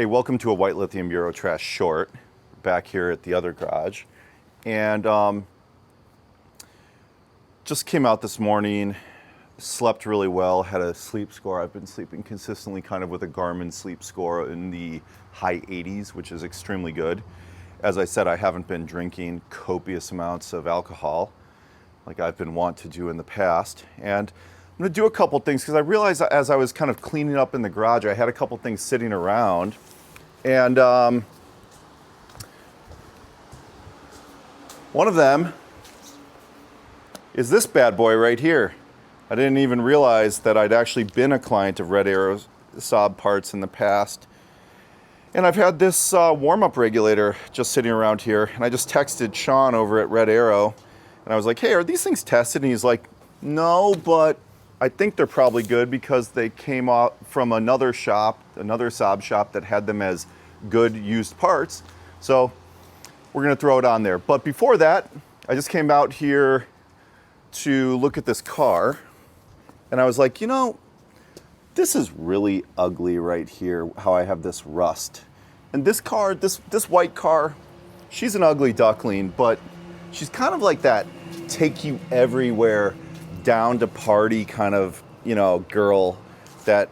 Hey, welcome to a white lithium Eurotrash short back here at the other garage. And just came out this morning, slept really well, had a sleep score. I've been sleeping consistently kind of with a Garmin sleep score in the high 80s, which is extremely good. As I said, I haven't been drinking copious amounts of alcohol like I've been wont to do in the past. And I'm gonna do a couple things because I realized as I was kind of cleaning up in the garage, I had a couple things sitting around. And one of them is this bad boy right here. I didn't even realize that I'd actually been a client of Red Arrow Saab parts in the past. And I've had this warm-up regulator just sitting around here. And I just texted Sean over at Red Arrow. And I was like, hey, are these things tested? And he's like, no, but I think they're probably good because they came out from another shop, another Saab shop that had them as good used parts. So we're gonna throw it on there. But before that, I just came out here to look at this car. And I was like, you know, this is really ugly right here, how I have this rust. And this car, this white car, she's an ugly duckling, but she's kind of like that take you everywhere, down to party kind of, you know, girl that,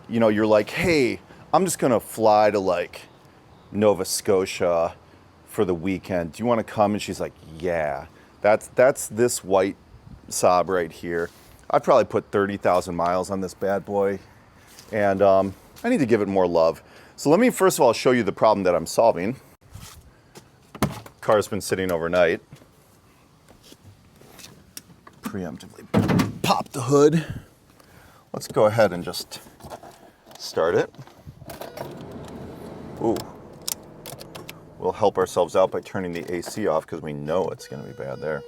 you know, you're like, hey, I'm just gonna fly to like Nova Scotia for the weekend. Do you wanna come? And she's like, yeah. That's this white Saab right here. I probably put 30,000 miles on this bad boy, and I need to give it more love. So let me first of all show you the problem that I'm solving. Car's been sitting overnight. Preemptively pop the hood. Let's go ahead and just start it. Ooh. We'll help ourselves out by turning the AC off because we know it's going to be bad there.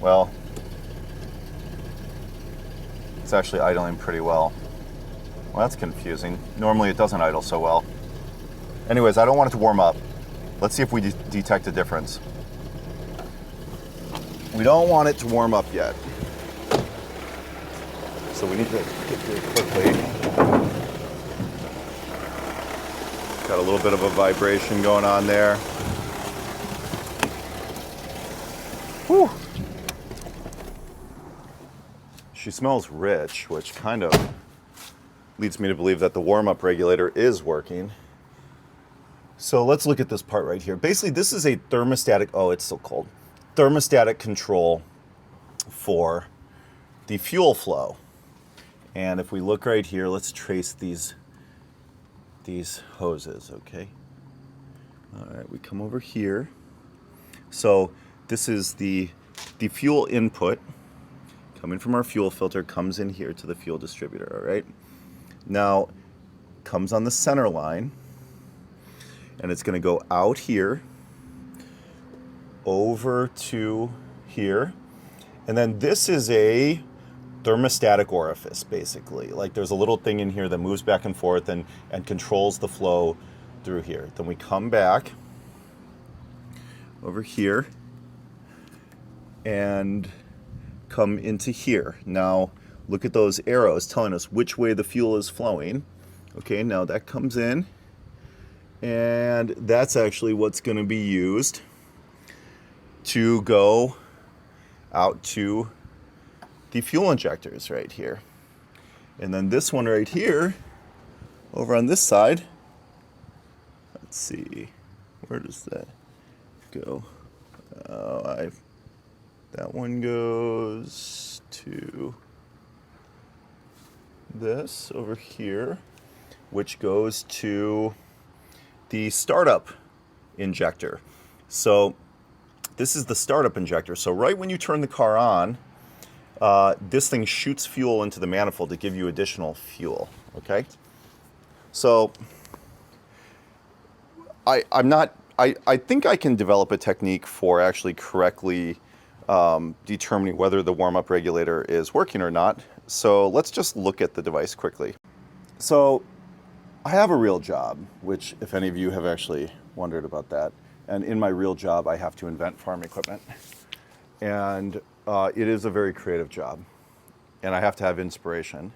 Well, it's actually idling pretty well. Well, that's confusing. Normally it doesn't idle so well. Anyways, I don't want it to warm up. Let's see if we detect a difference. We don't want it to warm up yet. So we need to get here quickly. Got a little bit of a vibration going on there. Whew. She smells rich, which kind of leads me to believe that the warm-up regulator is working. So let's look at this part right here. Basically, this is a thermostatic, oh, it's so cold. Thermostatic control for the fuel flow. And if we look right here, let's trace these hoses, okay? All right, we come over here. So this is the fuel input coming from our fuel filter, comes in here to the fuel distributor, all right? Now, comes on the center line, and it's gonna go out here, over to here, and then this is a thermostatic orifice, basically. Like there's a little thing in here that moves back and forth and controls the flow through here. Then we come back over here and come into here. Now, look at those arrows telling us which way the fuel is flowing. Okay, now that comes in, and that's actually what's going to be used to go out to the fuel injectors right here. And then this one right here, over on this side, let's see, where does that go? That one goes to this over here, which goes to the startup injector. So this is the startup injector. So right when you turn the car on, this thing shoots fuel into the manifold to give you additional fuel, okay? So I think I can develop a technique for actually correctly determining whether the warm-up regulator is working or not. So let's just look at the device quickly. So I have a real job, which if any of you have actually wondered about that, and in my real job I have to invent farm equipment. And it is a very creative job, and I have to have inspiration.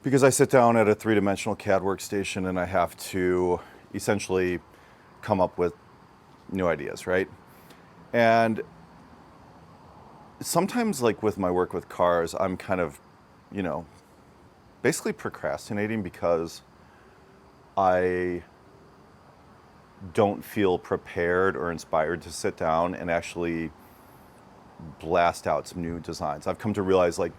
because I sit down at a three-dimensional CAD workstation and I have to essentially come up with new ideas, right? And sometimes, like with my work with cars, I'm kind of, you know, basically procrastinating because I don't feel prepared or inspired to sit down and actually blast out some new designs. I've come to realize, like,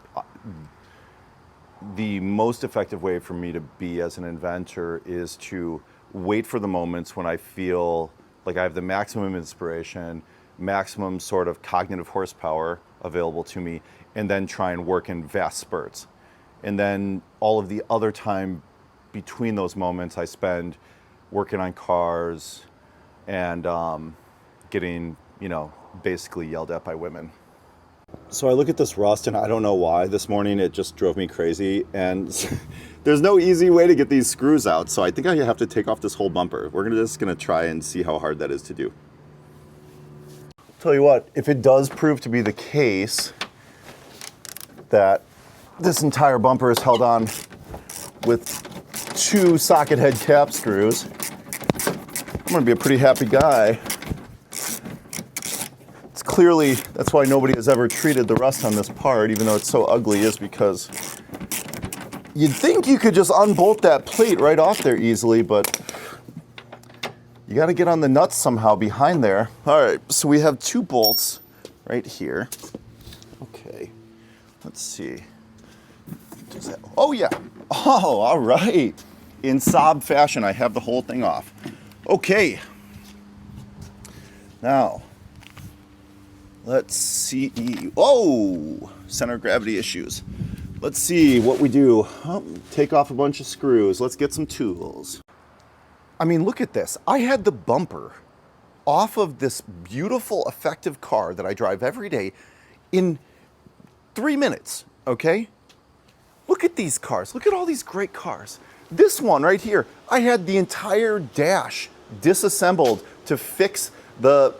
the most effective way for me to be as an inventor is to wait for the moments when I feel like I have the maximum inspiration, maximum sort of cognitive horsepower available to me, and then try and work in vast spurts. And then all of the other time between those moments I spend working on cars and getting, you know, basically yelled at by women. So I look at this rust and I don't know why. This morning it just drove me crazy, and there's no easy way to get these screws out. So I think I have to take off this whole bumper. We're just gonna try and see how hard that is to do. Tell you what, if it does prove to be the case that this entire bumper is held on with 2 socket head cap screws, I'm gonna be a pretty happy guy. It's clearly, that's why nobody has ever treated the rust on this part, even though it's so ugly, is because you'd think you could just unbolt that plate right off there easily, but you gotta get on the nuts somehow behind there. All right, so we have 2 bolts right here. Okay, let's see. Oh yeah, oh, all right. In Saab fashion, I have the whole thing off. Okay, now, let's see. Oh, center of gravity issues. Let's see what we do. Oh, take off a bunch of screws. Let's get some tools. I mean, look at this. I had the bumper off of this beautiful, effective car that I drive every day in 3 minutes, okay? Look at these cars. Look at all these great cars. This one right here, I had the entire dash disassembled to fix the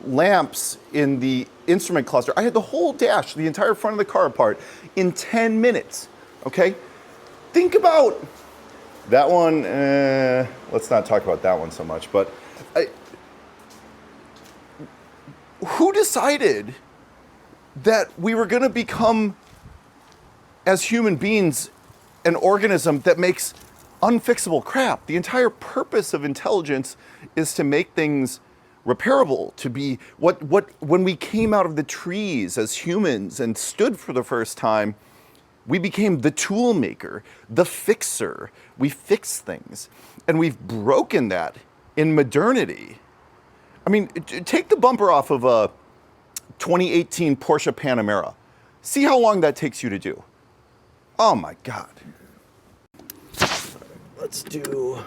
lamps in the instrument cluster. I had the whole dash, the entire front of the car apart in 10 minutes, okay? Think about that one. Let's not talk about that one so much, but who decided that we were gonna become, as human beings, an organism that makes unfixable crap? The entire purpose of intelligence is to make things repairable, to be when we came out of the trees as humans and stood for the first time, we became the tool maker, the fixer. We fix things, and we've broken that in modernity. I mean, take the bumper off of a 2018 Porsche Panamera. See how long that takes you to do. Oh my God. Let's do.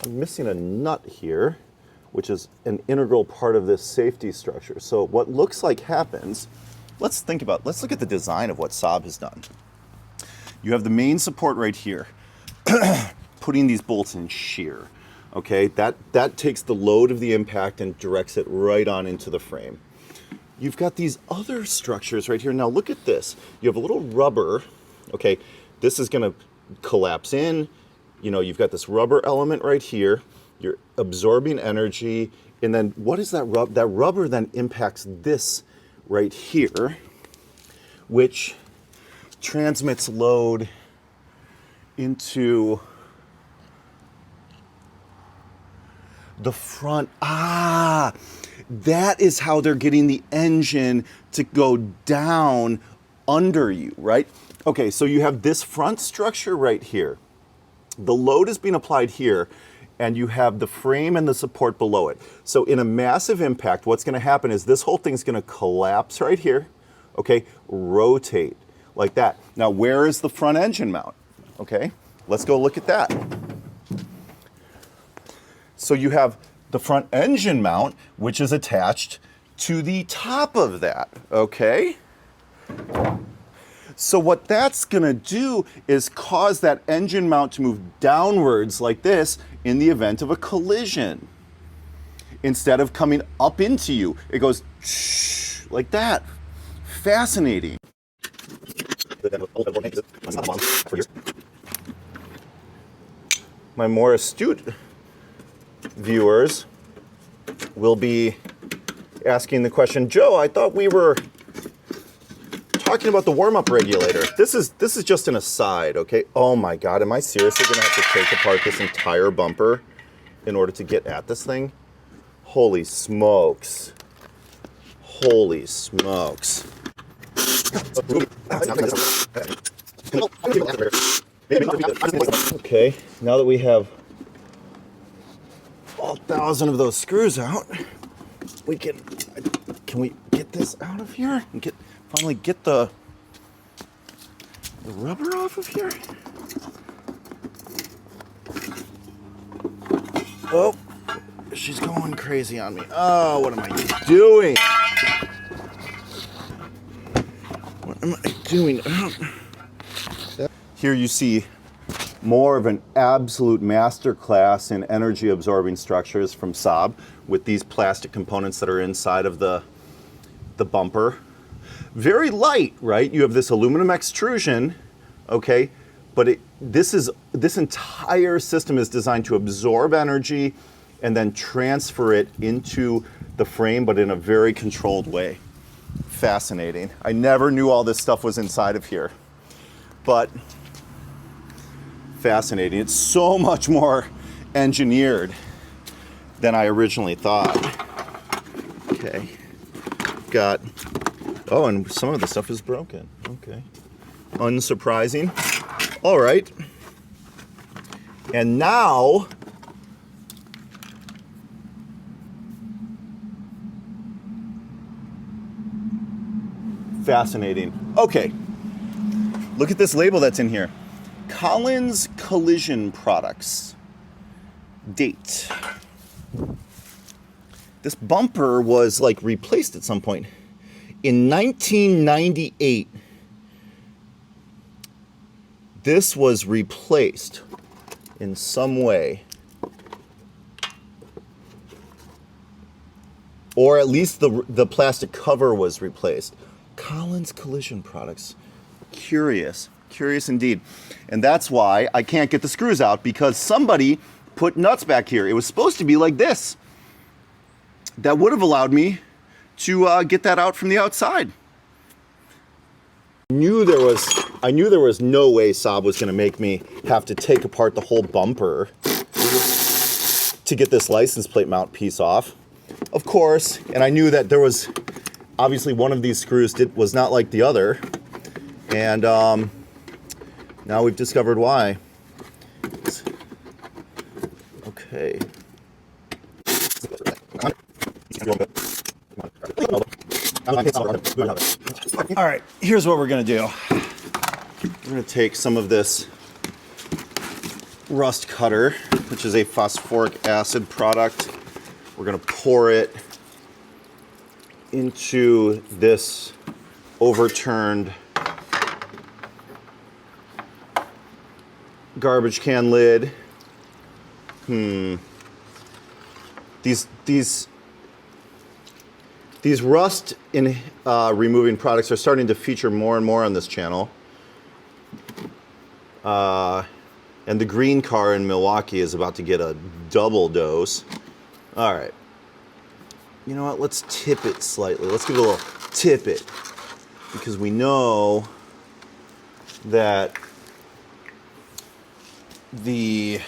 I'm missing a nut here, which is an integral part of this safety structure. So what looks like happens, let's look at the design of what Saab has done. You have the main support right here, putting these bolts in shear. Okay, that takes the load of the impact and directs it right on into the frame. You've got these other structures right here. Now look at this. You have a little rubber. Okay, this is gonna collapse in. You know, you've got this rubber element right here. You're absorbing energy, and then what is that rubber? That rubber then impacts this right here, which transmits load into the front. Ah, that is how they're getting the engine to go down under you, right? Okay, so you have this front structure right here. The load is being applied here, and you have the frame and the support below it. So in a massive impact, what's gonna happen is this whole thing's gonna collapse right here, okay? Rotate like that. Now, where is the front engine mount? Okay, let's go look at that. So you have the front engine mount, which is attached to the top of that, okay? So what that's gonna do is cause that engine mount to move downwards like this in the event of a collision. Instead of coming up into you, it goes like that. Fascinating. My more astute viewers will be asking the question, Joe, I thought we were talking about the warm-up regulator. This is just an aside, okay? Oh my God, am I seriously gonna have to take apart this entire bumper in order to get at this thing? Holy smokes. Holy smokes. Okay, now that we have all 1,000 of those screws out, can we get this out of here and finally get the rubber off of here? Oh, she's going crazy on me. Oh, what am I doing? What am I doing? Here you see more of an absolute masterclass in energy absorbing structures from Saab with these plastic components that are inside of the bumper. Very light, right? You have this aluminum extrusion, okay? But this entire system is designed to absorb energy and then transfer it into the frame, but in a very controlled way. Fascinating. I never knew all this stuff was inside of here, but fascinating. It's so much more engineered than I originally thought. Okay, got, oh, and some of the stuff is broken. Okay, unsurprising. All right, and now fascinating. Okay, look at this label that's in here. Collins Collision Products. Date. This bumper was like replaced at some point. In 1998, this was replaced in some way. Or at least the plastic cover was replaced. Collins Collision Products. Curious indeed. And that's why I can't get the screws out, because somebody put nuts back here. It was supposed to be like this. That would have allowed me to get that out from the outside. I knew there was no way Saab was going to make me have to take apart the whole bumper to get this license plate mount piece off. Of course, and I knew that there was obviously one of these screws was not like the other, and now we've discovered why. Okay. All right, here's what we're gonna do. We're gonna take some of this rust cutter, which is a phosphoric acid product. We're gonna pour it into this overturned garbage can lid. These rust in removing products are starting to feature more and more on this channel. And the green car in Milwaukee is about to get a double dose. All right. You know what? Let's tip it slightly. Let's give it a little tip it, because we know that the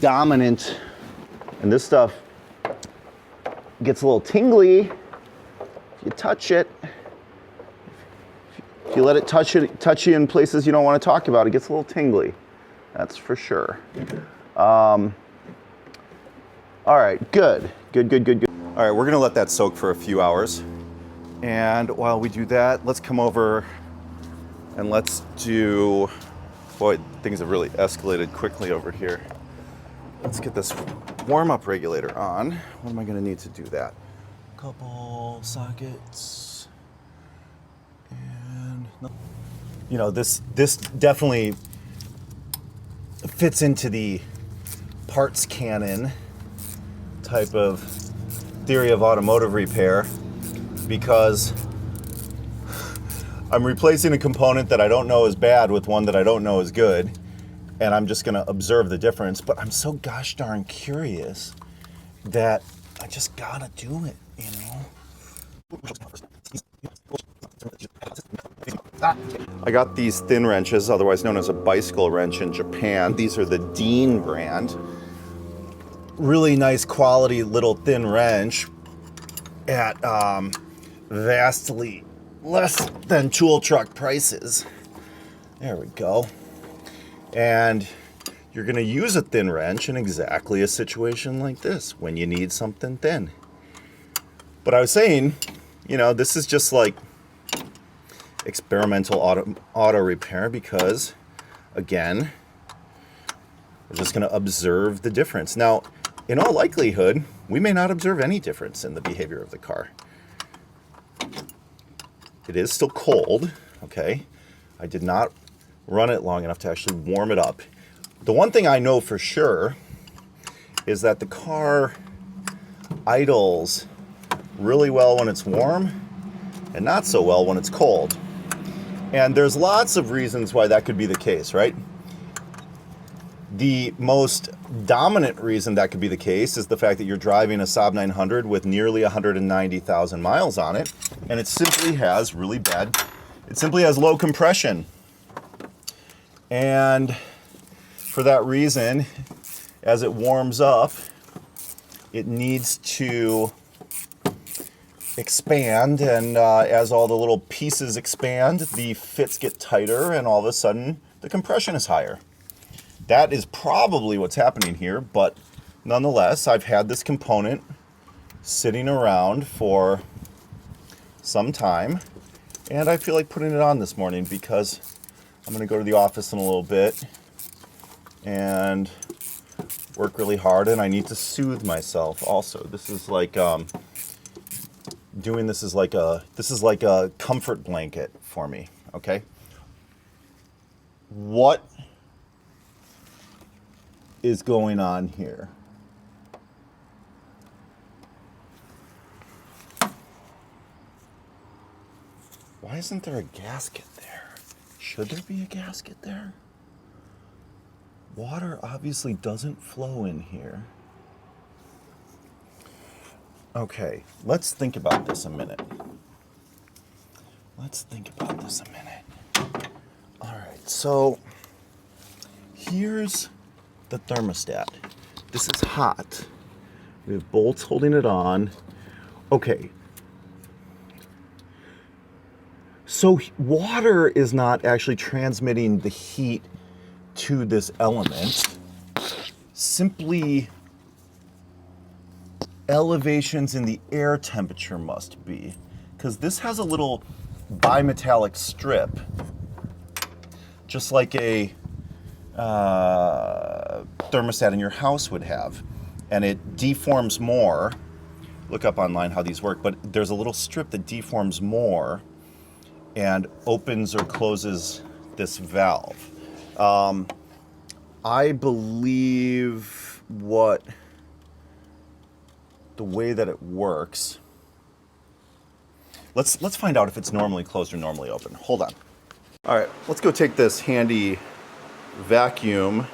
dominant, and this stuff gets a little tingly if you touch it. If you let it touch you in places you don't want to talk about, it gets a little tingly. That's for sure. All right, good. All right, we're gonna let that soak for a few hours. And while we do that, let's come over and let's do, boy, things have really escalated quickly over here. Let's get this warm-up regulator on. What am I gonna need to do that? Couple sockets and You know, this definitely fits into the parts cannon type of theory of automotive repair, because I'm replacing a component that I don't know is bad with one that I don't know is good, and I'm just going to observe the difference. But I'm so gosh darn curious that I just gotta do it, you know? I got these thin wrenches, otherwise known as a bicycle wrench in Japan. These are the Dean brand. Really nice quality little thin wrench at vastly less than tool truck prices. There we go. And you're gonna use a thin wrench in exactly a situation like this, when you need something thin. But I was saying, you know, this is just like experimental auto repair, because again, we're just going to observe the difference. Now, in all likelihood, we may not observe any difference in the behavior of the car. It is still cold, okay? I did not run it long enough to actually warm it up. The one thing I know for sure is that the car idles really well when it's warm and not so well when it's cold. And there's lots of reasons why that could be the case, right? The most dominant reason that could be the case is the fact that you're driving a Saab 900 with nearly 190,000 miles on it, and it simply has low compression. And for that reason, as it warms up, it needs to expand, and as all the little pieces expand, the fits get tighter, and all of a sudden the compression is higher. That is probably what's happening here, but nonetheless, I've had this component sitting around for some time, and I feel like putting it on this morning because I'm going to go to the office in a little bit and work really hard, and I need to soothe myself also. This is like doing this is like a comfort blanket for me, okay? What is going on here? Why isn't there a gasket there? Should there be a gasket there? Water obviously doesn't flow in here. Okay, let's think about this a minute. All right, so here's the thermostat. This is hot. We have bolts holding it on. Okay. So water is not actually transmitting the heat to this element. Simply elevations in the air temperature must be, because this has a little bimetallic strip, just like a thermostat in your house would have, and it deforms more. Look up online how these work, but there's a little strip that deforms more and opens or closes this valve. I believe the way that it works. Let's find out if it's normally closed or normally open. Hold on. All right, let's go take this handy vacuum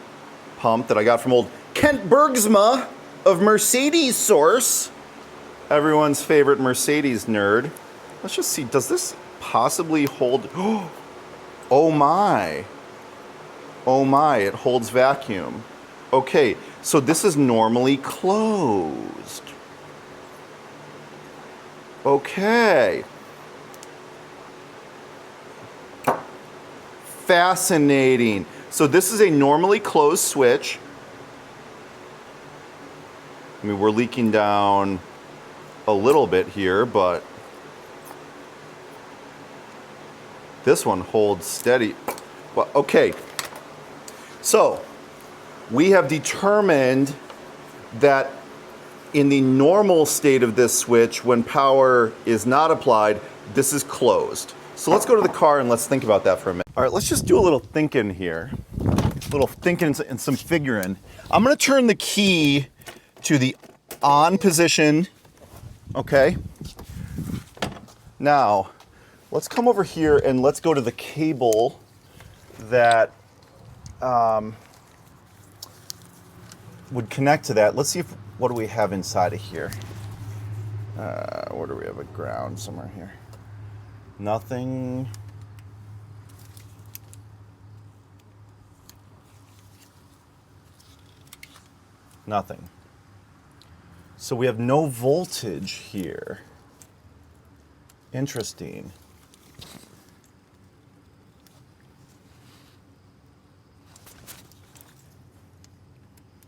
pump that I got from old Kent Bergsma of Mercedes Source, everyone's favorite Mercedes nerd. Let's just see, does this possibly hold? Oh my, it holds vacuum. Okay, so this is normally closed. Okay. Fascinating. So this is a normally closed switch. I mean, we're leaking down a little bit here, but this one holds steady. Well, okay. So we have determined that in the normal state of this switch, when power is not applied, this is closed. So let's go to the car and let's think about that for a minute. All right, let's just do a little thinking here. A little thinking and some figuring. I'm gonna turn the key to the on position, okay? Now, let's come over here and let's go to the cable that would connect to that. Let's see what do we have inside of here. Where do we have a ground somewhere here? Nothing. Nothing. So we have no voltage here. Interesting.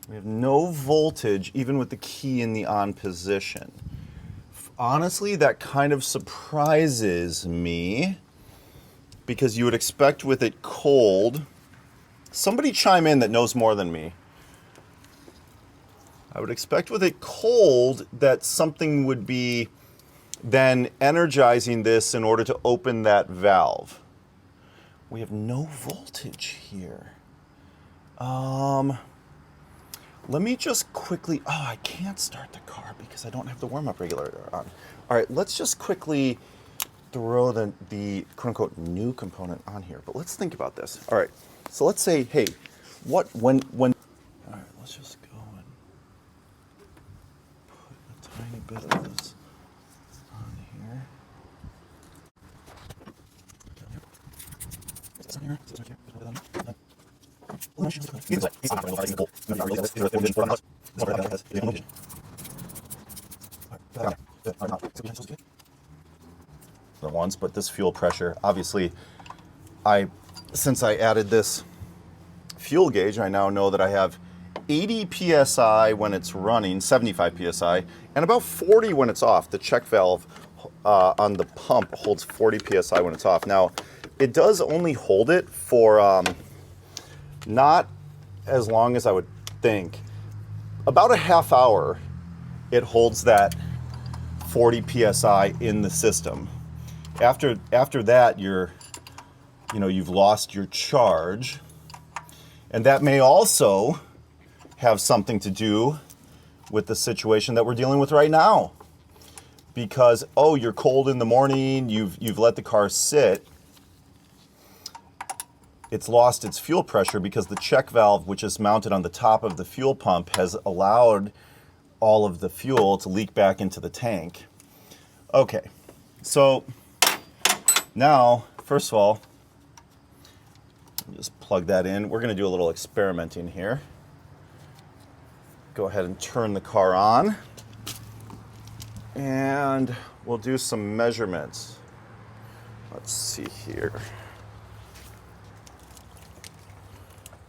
We have no voltage even with the key in the on position. Honestly, that kind of surprises me because you would expect with it cold. Somebody chime in that knows more than me. I would expect with it cold that something would be then energizing this in order to open that valve. We have no voltage here. Let me just quickly, I can't start the car because I don't have the warm-up regulator on. All right, let's just quickly throw the quote-unquote new component on here, but let's think about this. All right, so let's say, hey, when, all right, let's just go and put a tiny bit of this on here. Is this on here? Is this on here? Once, but this fuel pressure, obviously, since I added this fuel gauge, I now know that I have 80 psi when it's running, 75 psi, and about 40 when it's off. The check valve on the pump holds 40 psi when it's off. Now, it does only hold it for not as long as I would think. About a half hour, it holds that 40 psi in the system. After that, you've lost your charge, and that may also have something to do with the situation that we're dealing with right now. Because you're cold in the morning, you've let the car sit. It's lost its fuel pressure because the check valve, which is mounted on the top of the fuel pump, has allowed all of the fuel to leak back into the tank. Okay, so now, first of all, just plug that in. We're gonna do a little experimenting here. Go ahead and turn the car on, and we'll do some measurements. Let's see here.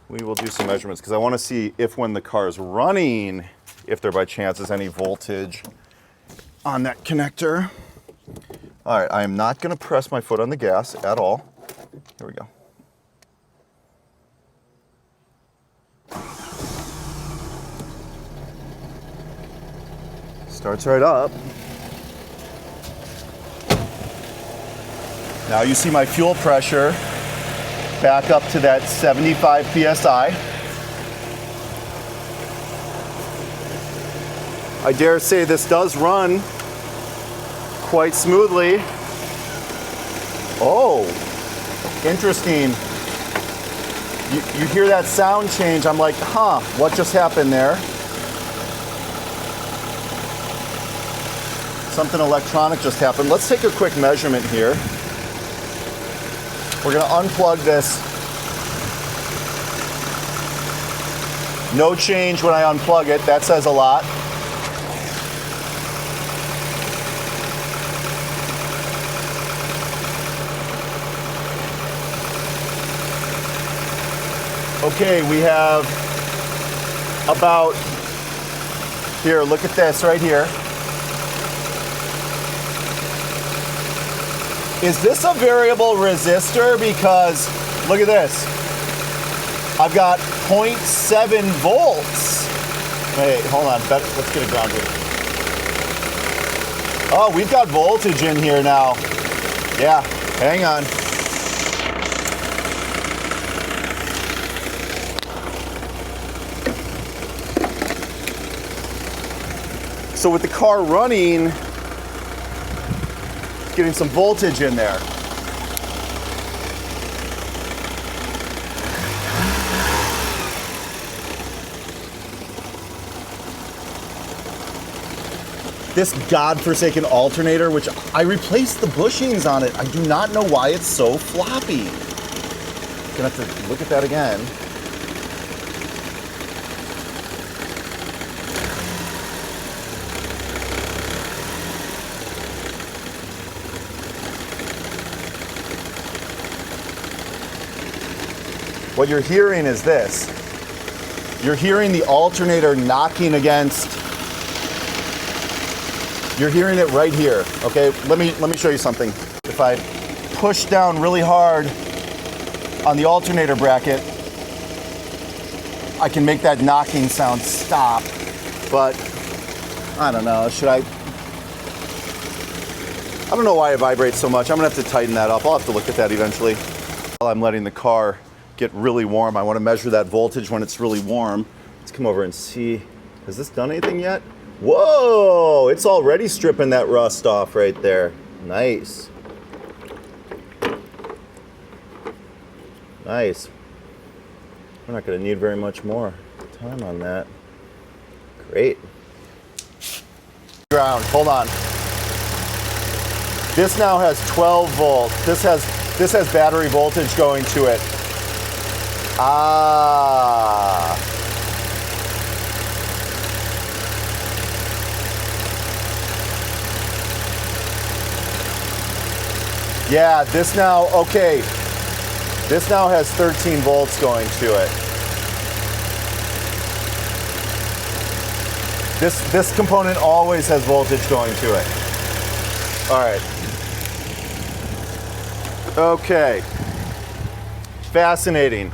We will do some measurements because I want to see if when the car is running, if there by chance is any voltage on that connector. All right, I am not going to press my foot on the gas at all. Here we go. Starts right up. Now you see my fuel pressure back up to that 75 psi. I dare say this does run quite smoothly. Oh, interesting. You hear that sound change. I'm like, what just happened there? Something electronic just happened. Let's take a quick measurement here. We're going to unplug this. No change when I unplug it. That says a lot. Okay, we have about, here, look at this right here. Is this a variable resistor? Because look at this. I've got 0.7 volts. Hey, hold on. Let's get it grounded. Oh, we've got voltage in here now. Yeah, Hang on. So with the car running, it's getting some voltage in there. This godforsaken alternator, which I replaced the bushings on it. I do not know why it's so floppy. Gonna have to look at that again. What you're hearing is this. You're hearing the alternator knocking against. You're hearing it right here. Okay, let me show you something. If I push down really hard on the alternator bracket, I can make that knocking sound stop. But I don't know. I don't know why it vibrates so much. I'm gonna have to tighten that up. I'll have to look at that eventually. While I'm letting the car get really warm, I want to measure that voltage when it's really warm. Let's come over and see. Has this done anything yet? Whoa, it's already stripping that rust off right there. Nice. Nice. We're not going to need very much more time on that. Great. Ground, hold on. This now has 12 volts. This has battery voltage going to it. Ah. Yeah, this now has 13 volts going to it. This component always has voltage going to it. All right. Okay. Fascinating.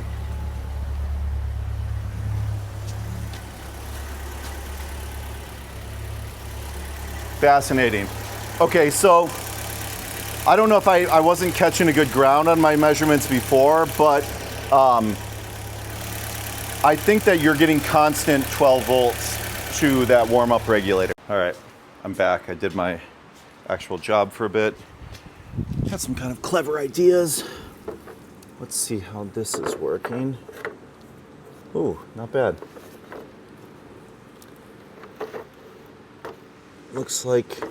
Fascinating. Okay, so I don't know if I wasn't catching a good ground on my measurements before, but I think that you're getting constant 12 volts to that warm-up regulator. All right, I'm back. I did my actual job for a bit. Had some kind of clever ideas. Let's see how this is working. Ooh, not bad. Looks like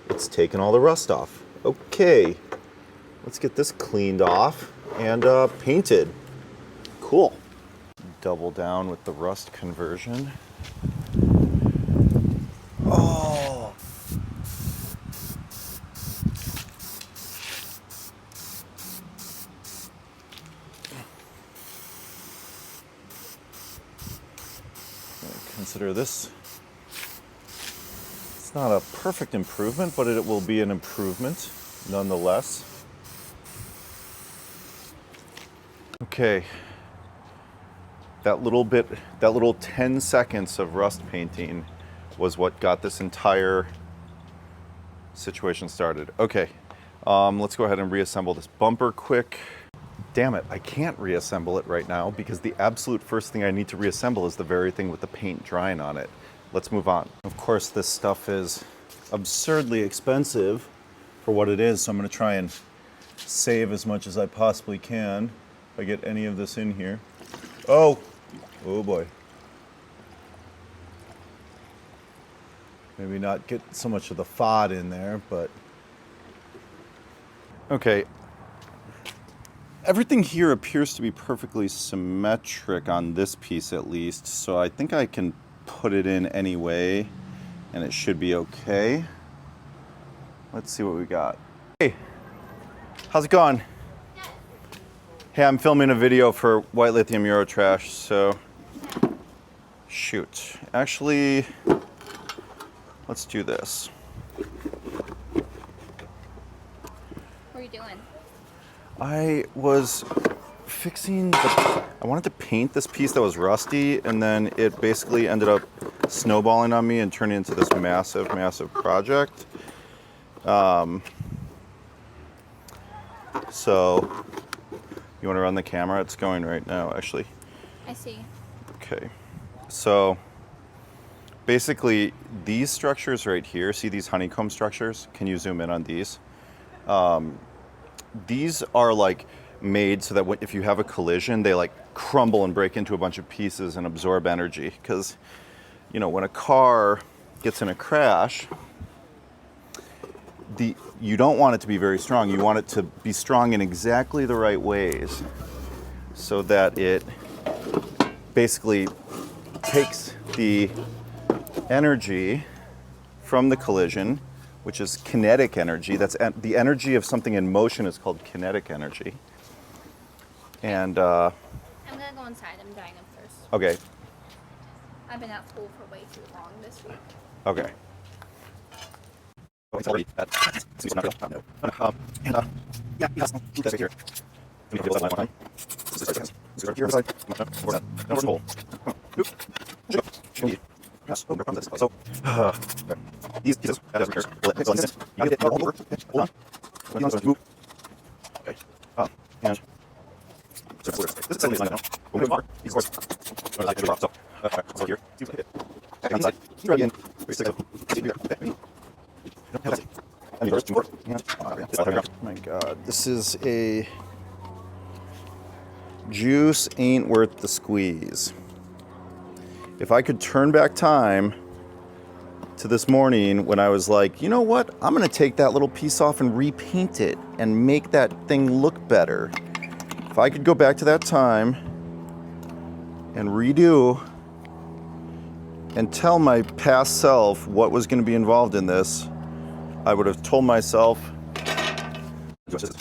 it's taken all the rust off. Okay, let's get this cleaned off and painted. Cool. Double down with the rust conversion. Oh. Consider this. It's not a perfect improvement, but it will be an improvement nonetheless. Okay. That little 10 seconds of rust painting was what got this entire situation started. Okay, let's go ahead and reassemble this bumper quick. Damn it, I can't reassemble it right now because the absolute first thing I need to reassemble is the very thing with the paint drying on it. Let's move on. Of course, this stuff is absurdly expensive for what it is, so I'm gonna try and save as much as I possibly can if I get any of this in here. Oh boy. Maybe not get so much of the FOD in there, but okay. Everything here appears to be perfectly symmetric on this piece at least, so I think I can put it in anyway and it should be okay. Let's see what we got. Hey, how's it going? Hey, I'm filming a video for White Lithium Eurotrash, so shoot. Actually, let's do this. What are you doing? I was fixing I wanted to paint this piece that was rusty, and then it basically ended up snowballing on me and turning into this massive, massive project. So, you want to run the camera? It's going right now, actually. I see. Okay. So, basically, these structures right here, see these honeycomb structures? Can you zoom in on these? These are like made so that if you have a collision, they like crumble and break into a bunch of pieces and absorb energy. Because, you know, when a car gets in a crash, you don't want it to be very strong. You want it to be strong in exactly the right ways so that it basically takes the energy from the collision, which is kinetic energy. That's the energy of something in motion is called kinetic energy. And I'm gonna go inside. I'm drying up first. okay, I've been at pool for way too long this week. okay. Oh, it's already at no. And yeah, yes, that's right here. Can you feel that one time? This is right here inside. No, hole. Yes, oh, this. So, these pieces, that is here. You get it all over. Hold on. Move. Okay. And so this assembly is not now. When we move these course. So here, see what hit. Back on the side. Right in. Oh my God, this is a juice ain't worth the squeeze. If I could turn back time to this morning when I was like, you know what, I'm gonna take that little piece off and repaint it and make that thing look better. If I could go back to that time and redo and tell my past self what was gonna be involved in this, I would have told myself, this is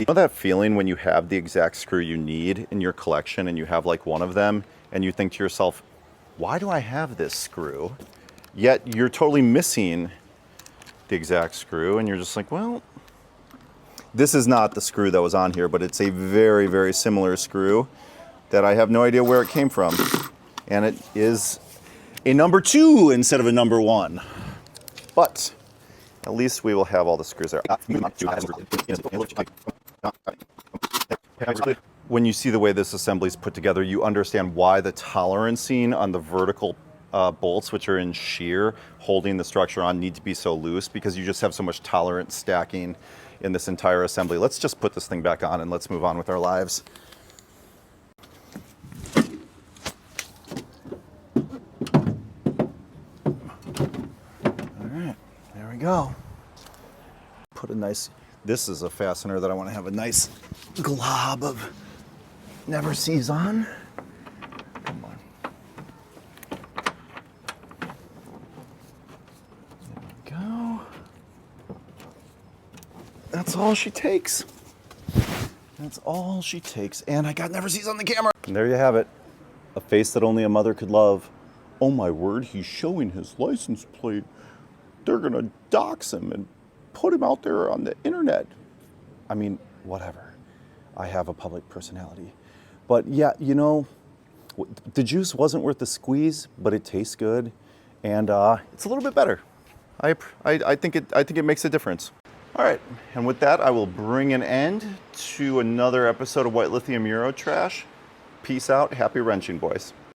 know that feeling when you have the exact screw you need in your collection and you have like one of them and you think to yourself, why do I have this screw? Yet you're totally missing the exact screw and you're just like, well, this is not the screw that was on here, but it's a very, very similar screw that I have no idea where it came from. And it is a number 2 instead of a number 1. But at least we will have all the screws there. When you see the way this assembly is put together, you understand why the tolerancing on the vertical bolts, which are in shear, holding the structure on, need to be so loose, because you just have so much tolerance stacking in this entire assembly. Let's just put this thing back on and let's move on with our lives. All right, there we go. Put a nice, this is a fastener that I want to have a nice glob of never sees on. Come on. There we go. That's all she takes. That's all she takes. And I got never sees on the camera. And there you have it. A face that only a mother could love. Oh my word, he's showing his license plate. They're gonna dox him and put him out there on the internet. I mean, whatever. I have a public personality. But yeah, you know, the juice wasn't worth the squeeze, but it tastes good. And it's a little bit better. I think it makes a difference. All right, and with that, I will bring an end to another episode of White Lithium Euro Trash. Peace out, happy wrenching, boys.